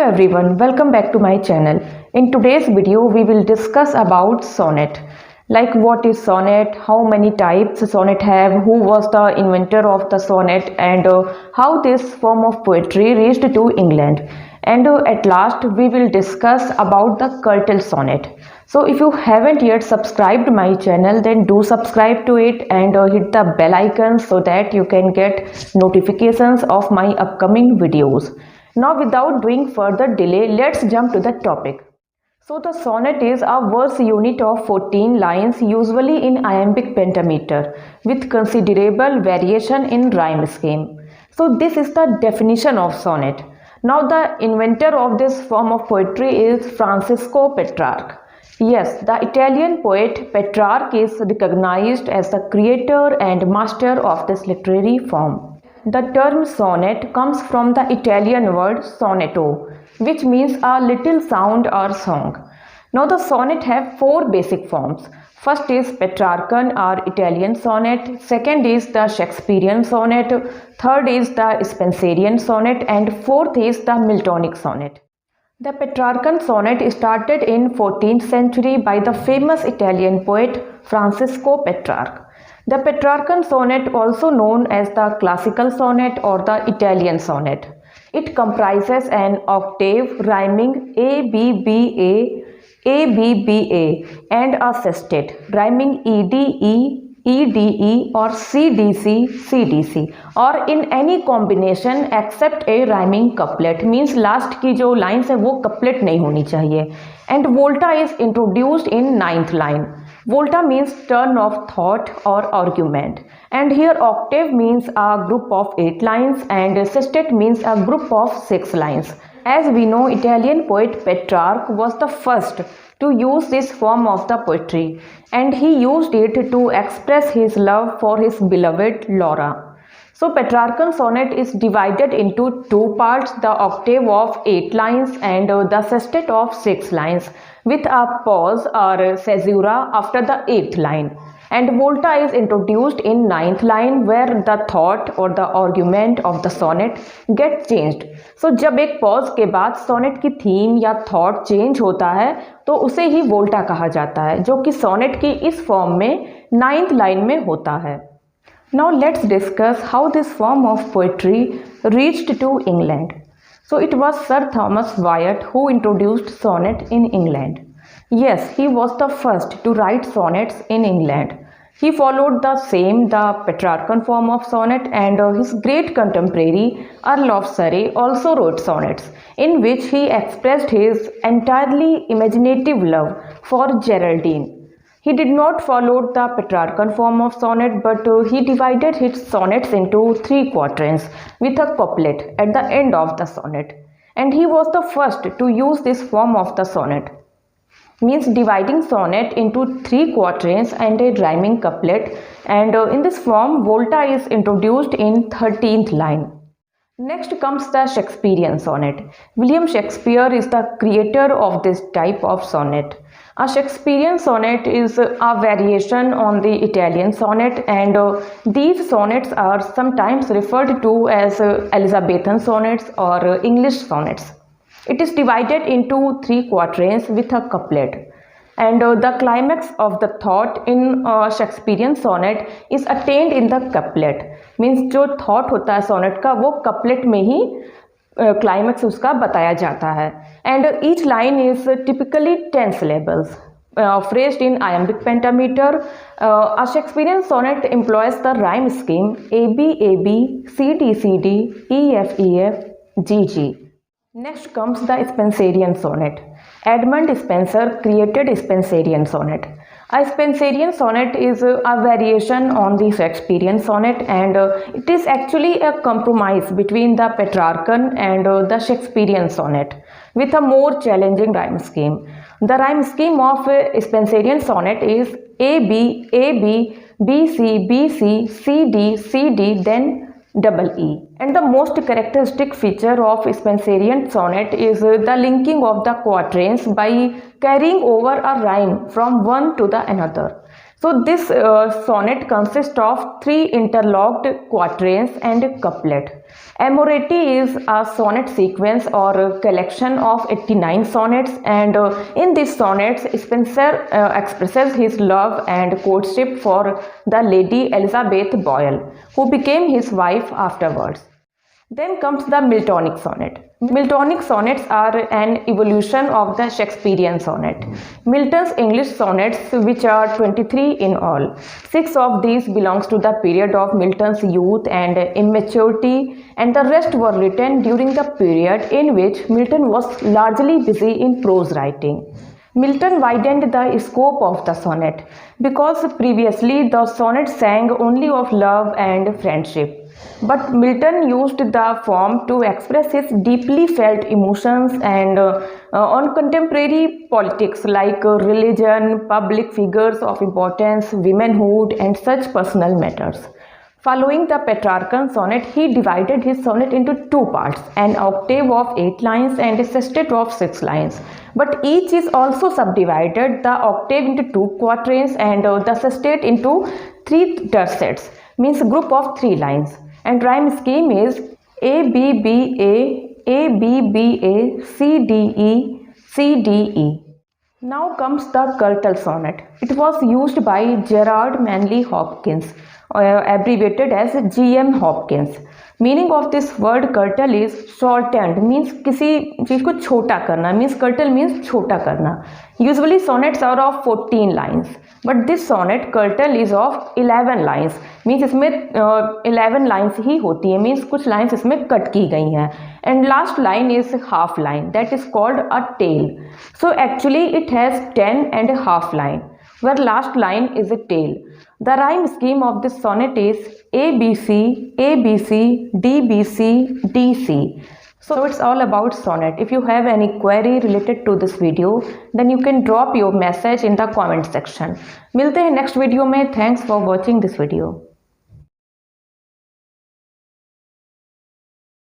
everyone, welcome back to my channel. In today's video we will discuss about sonnet. Like what is sonnet, how many types sonnet have, who was the inventor of the sonnet, and how this form of poetry reached to England. And at last we will discuss about the Curtal sonnet. So if you haven't yet subscribed my channel, then do subscribe to it and hit the bell icon so that you can get notifications of my upcoming videos. Now without doing further delay, let's jump to the topic. So the sonnet is a verse unit of 14 lines, usually in iambic pentameter, with considerable variation in rhyme scheme. So this is the definition of sonnet. Now the inventor of this form of poetry is Francisco Petrarch. Yes, the Italian poet Petrarch is recognized as the creator and master of this literary form. The term sonnet comes from the Italian word sonetto, which means a little sound or song. Now the sonnet have four basic forms. First is Petrarchan or Italian sonnet, second is the Shakespearean sonnet, third is the Spenserian sonnet, and fourth is the Miltonic sonnet. The Petrarchan sonnet started in 14th century by the famous Italian poet Francisco Petrarch. The Petrarchan sonnet, also known as the classical sonnet or the Italian sonnet. It comprises an octave rhyming A-B-B-A, A-B-B-A and a sestet rhyming E-D-E, E-D-E or C-D-C, C-D-C or in any combination except a rhyming couplet. Means last की जो lines है वो couplet नहीं होनी चाहिए. And volta is introduced in 9th line. Volta means turn of thought or argument, and here octave means a group of 8 lines and sestet means a group of 6 lines. As we know, Italian poet Petrarch was the first to use this form of the poetry, and he used it to express his love for his beloved Laura. So Petrarchan sonnet is divided into two parts, the octave of 8 lines and the sestet of 6 lines, with a pause or caesura after the 8th line. And volta is introduced in 9th line where the thought or the argument of the sonnet get changed. So जब एक pause के बाद sonnet की theme या thought change होता है तो उसे ही volta कहा जाता है, जो कि sonnet की इस form में 9th line में होता है. Now let's discuss how this form of poetry reached to England. So it was Sir Thomas Wyatt who introduced sonnet in England. Yes, he was the first to write sonnets in England. He followed the Petrarchan form of sonnet, and his great contemporary Earl of Surrey also wrote sonnets in which he expressed his entirely imaginative love for Geraldine. He did not follow the Petrarchan form of sonnet, but he divided his sonnets into 3 quatrains with a couplet at the end of the sonnet. And he was the first to use this form of the sonnet. Means dividing sonnet into 3 quatrains and a rhyming couplet, and in this form volta is introduced in 13th line. Next comes the Shakespearean sonnet. William Shakespeare is the creator of this type of sonnet. A Shakespearean sonnet is a variation on the Italian sonnet, and these sonnets are sometimes referred to as Elizabethan sonnets or English sonnets. It is divided into 3 quatrains with a couplet, and the climax of the thought in Shakespearean sonnet is attained in the couplet. Means जो thought होता है sonnet का वो couplet में ही climax उसका बताया जाता है. And each line is typically 10 syllables. Phrased in iambic pentameter, a Shakespearean sonnet employs the rhyme scheme A-B-A-B, C-D-C-D, E-F-E-F, G-G. Next comes the Spenserian sonnet. Edmund Spenser created Spenserian sonnet. A Spenserian sonnet is a variation on the Shakespearean sonnet, and it is actually a compromise between the Petrarchan and the Shakespearean sonnet with a more challenging rhyme scheme. The rhyme scheme of Spenserian sonnet is A-B, A-B, B-C, B-C, C-D, C-D, then double E. And the most characteristic feature of Spenserian sonnet is the linking of the quatrains by carrying over a rhyme from one to the another. So this sonnet consists of 3 interlocked quatrains and couplet. Amoreti is a sonnet sequence or collection of 89 sonnets, and in these sonnets Spenser expresses his love and courtship for the Lady Elizabeth Boyle, who became his wife afterwards. Then comes the Miltonic sonnet. Miltonic sonnets are an evolution of the Shakespearean sonnet. Milton's English sonnets, which are 23 in all, 6 of these belongs to the period of Milton's youth and immaturity, and the rest were written during the period in which Milton was largely busy in prose writing. Milton widened the scope of the sonnet because previously the sonnet sang only of love and friendship. But Milton used the form to express his deeply felt emotions and on contemporary politics like religion, public figures of importance, womanhood, and such personal matters. Following the Petrarchan sonnet, he divided his sonnet into 2 parts, an octave of 8 lines and a sestet of 6 lines. But each is also subdivided, the octave into 2 quatrains and the sestet into 3 tercets, means group of 3 lines. And rhyme scheme is A B B A, A B B A, C D E, C D E. Now comes the curtal sonnet. It was used by Gerard Manley Hopkins, abbreviated as G.M. Hopkins. Meaning of this word curtal is shortened, means किसी चीज़ को छोटा करना, means curtal means छोटा करना. Usually sonnets are of 14 lines, but this sonnet curtal is of 11 lines, means इसमें 11 lines ही होती है, means कुछ lines इसमें कट की गई हैं. And last line is half line, that is called a tail. So actually it has 10 and a half line, where last line is a tail. The rhyme scheme of this sonnet is ABC, ABC, DBC, DC. So it's all about sonnet. If you have any query related to this video, then you can drop your message in the comment section. मिलते हैं next video में. Thanks for watching this video.